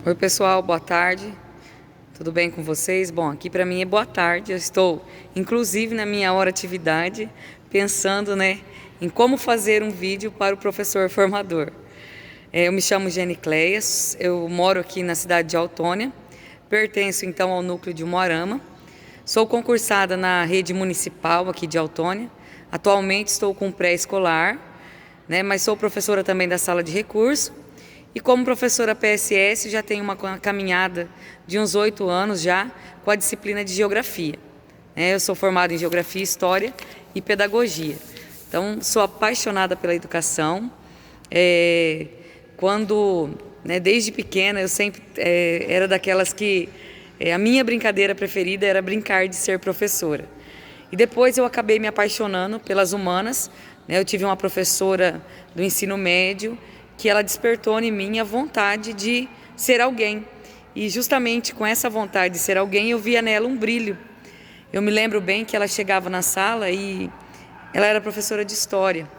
Oi pessoal, boa tarde. Tudo bem com vocês? Bom, aqui para mim é boa tarde. Eu estou, inclusive, na minha hora atividade, pensando, em como fazer um vídeo para o professor formador. Eu me chamo Jenny Cleias, eu moro aqui na cidade de Autônia, pertenço então ao núcleo de Umuarama. Sou concursada na rede municipal aqui de Autônia. Atualmente estou com pré-escolar, mas sou professora também da sala de recurso. E como professora PSS, já tenho uma caminhada de uns 8 anos já com a disciplina de Geografia. Eu sou formada em Geografia, História e Pedagogia. Então, sou apaixonada pela educação. Desde pequena, eu sempre era daquelas que a minha brincadeira preferida era brincar de ser professora. E depois eu acabei me apaixonando pelas humanas. Eu tive uma professora do ensino médio que ela despertou em mim a vontade de ser alguém. E justamente com essa vontade de ser alguém, eu via nela um brilho. Eu me lembro bem que ela chegava na sala e ela era professora de história.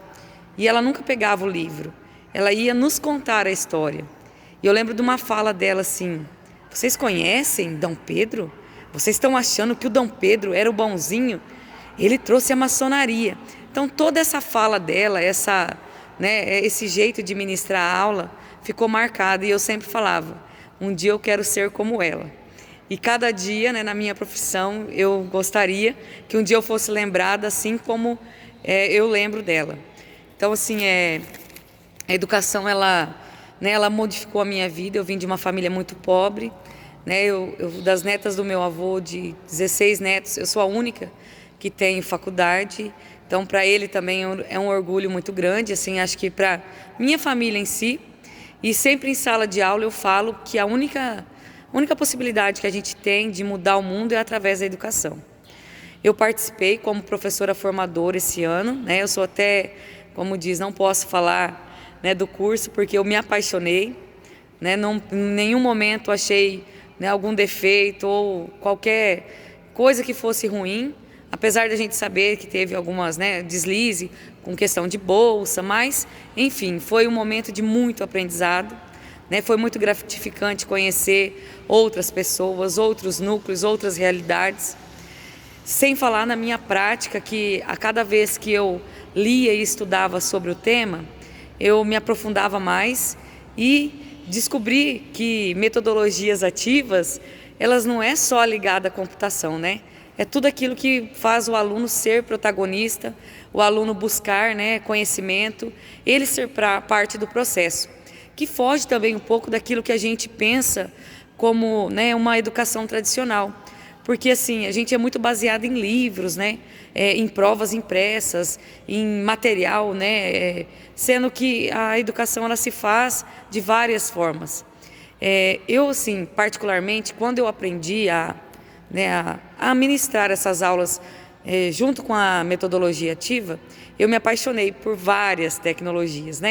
E ela nunca pegava o livro. Ela ia nos contar a história. E eu lembro de uma fala dela assim: vocês conhecem Dom Pedro? Vocês estão achando que o Dom Pedro era o bonzinho? Ele trouxe a maçonaria. Então toda essa fala dela, esse jeito de ministrar a aula ficou marcado, e eu sempre falava: um dia eu quero ser como ela. E cada dia, na minha profissão, eu gostaria que um dia eu fosse lembrada assim como eu lembro dela. Então, assim, a educação, ela modificou a minha vida. Eu vim de uma família muito pobre, das netas do meu avô, de 16 netos, eu sou a única que tem faculdade. Então, para ele também é um orgulho muito grande, assim, acho que para minha família em si. E sempre em sala de aula eu falo que a única possibilidade que a gente tem de mudar o mundo é através da educação. Eu participei como professora formadora esse ano, eu sou até, como diz, não posso falar do curso porque eu me apaixonei, em nenhum momento achei algum defeito ou qualquer coisa que fosse ruim. Apesar da gente saber que teve algumas deslize com questão de bolsa, mas, enfim, foi um momento de muito aprendizado. Foi muito gratificante conhecer outras pessoas, outros núcleos, outras realidades. Sem falar na minha prática, que a cada vez que eu lia e estudava sobre o tema, eu me aprofundava mais e descobri que metodologias ativas, elas não é só ligada à computação, É tudo aquilo que faz o aluno ser protagonista, o aluno buscar conhecimento, ele ser parte do processo, que foge também um pouco daquilo que a gente pensa como uma educação tradicional. Porque assim, a gente é muito baseado em livros, em provas impressas, em material, sendo que a educação ela se faz de várias formas. Eu, assim, particularmente, quando eu aprendi a ministrar essas aulas junto com a metodologia ativa, eu me apaixonei por várias tecnologias,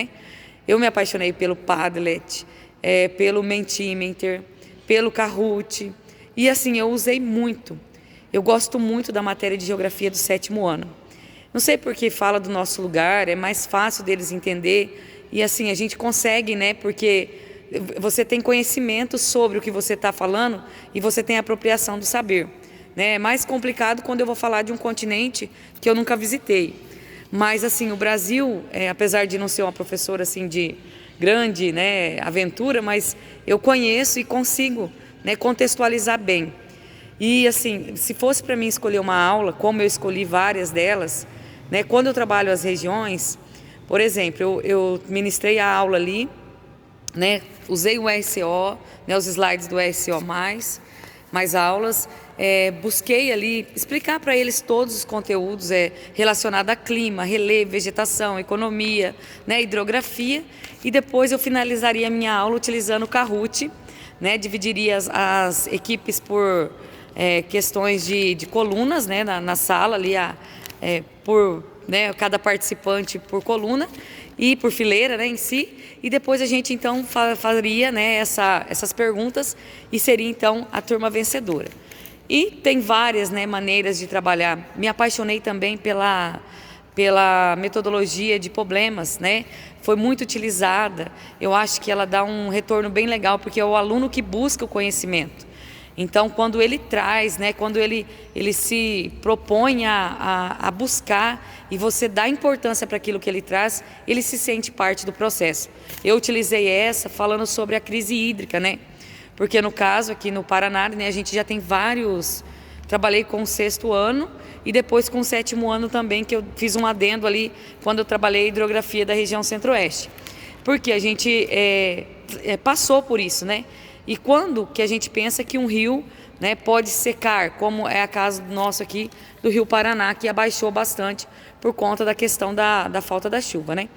Eu me apaixonei pelo Padlet, pelo Mentimeter, pelo Kahoot, e assim, eu usei muito. Eu gosto muito da matéria de Geografia do 7º ano. Não sei porque fala do nosso lugar, é mais fácil deles entender, e assim, a gente consegue, porque você tem conhecimento sobre o que você está falando e você tem apropriação do saber. É mais complicado quando eu vou falar de um continente que eu nunca visitei. Mas assim, o Brasil, apesar de não ser uma professora assim de grande aventura, mas eu conheço e consigo contextualizar bem. E assim, se fosse para mim escolher uma aula, como eu escolhi várias delas, quando eu trabalho as regiões, por exemplo, eu ministrei a aula ali, usei o RCO, os slides do RCO+, mais aulas, busquei ali explicar para eles todos os conteúdos relacionados a clima, relevo, vegetação, economia, hidrografia, e depois eu finalizaria a minha aula utilizando o Kahoot, dividiria as equipes por questões de colunas na sala ali, por cada participante por coluna e por fileira em si, e depois a gente então faria essas perguntas e seria então a turma vencedora. E tem várias maneiras de trabalhar. Me apaixonei também pela metodologia de problemas, né? Foi muito utilizada. Eu acho que ela dá um retorno bem legal, porque é o aluno que busca o conhecimento. Então, quando ele traz, né, quando ele se propõe a buscar e você dá importância para aquilo que ele traz, ele se sente parte do processo. Eu utilizei essa falando sobre a crise hídrica, né? Porque no caso aqui no Paraná, né, a gente já tem vários... Trabalhei com o 6º ano e depois com o 7º ano também, que eu fiz um adendo ali quando eu trabalhei hidrografia da região centro-oeste. Porque a gente passou por isso, né? E quando que a gente pensa que um rio, né, pode secar, como é a caso nosso aqui do Rio Paraná, que abaixou bastante por conta da questão da falta da chuva, né?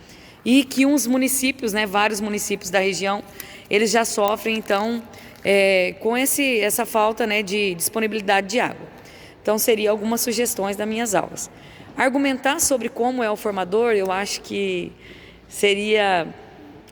E que uns municípios, né, vários municípios da região, eles já sofrem então com essa falta, né, de disponibilidade de água. Então seria algumas sugestões das minhas aulas. Argumentar sobre como é o formador, eu acho que seria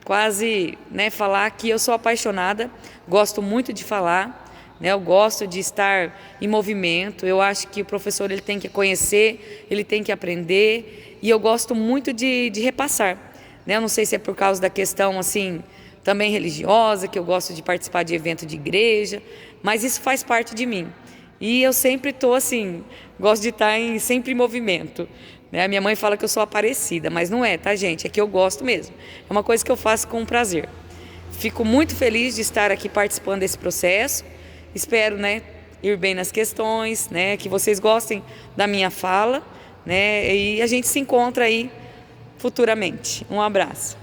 quase, né, falar que eu sou apaixonada, gosto muito de falar, né, eu gosto de estar em movimento. Eu acho que o professor ele tem que conhecer, ele tem que aprender, e eu gosto muito de repassar, né? Eu não sei se é por causa da questão assim também religiosa, que eu gosto de participar de evento de igreja, mas isso faz parte de mim. E eu sempre estou assim, gosto de estar sempre em movimento. A minha mãe fala que eu sou aparecida, mas não é, tá, gente? É que eu gosto mesmo. É uma coisa que eu faço com prazer. Fico muito feliz de estar aqui participando desse processo. Espero, né, ir bem nas questões, né, que vocês gostem da minha fala, né, e a gente se encontra aí futuramente. Um abraço.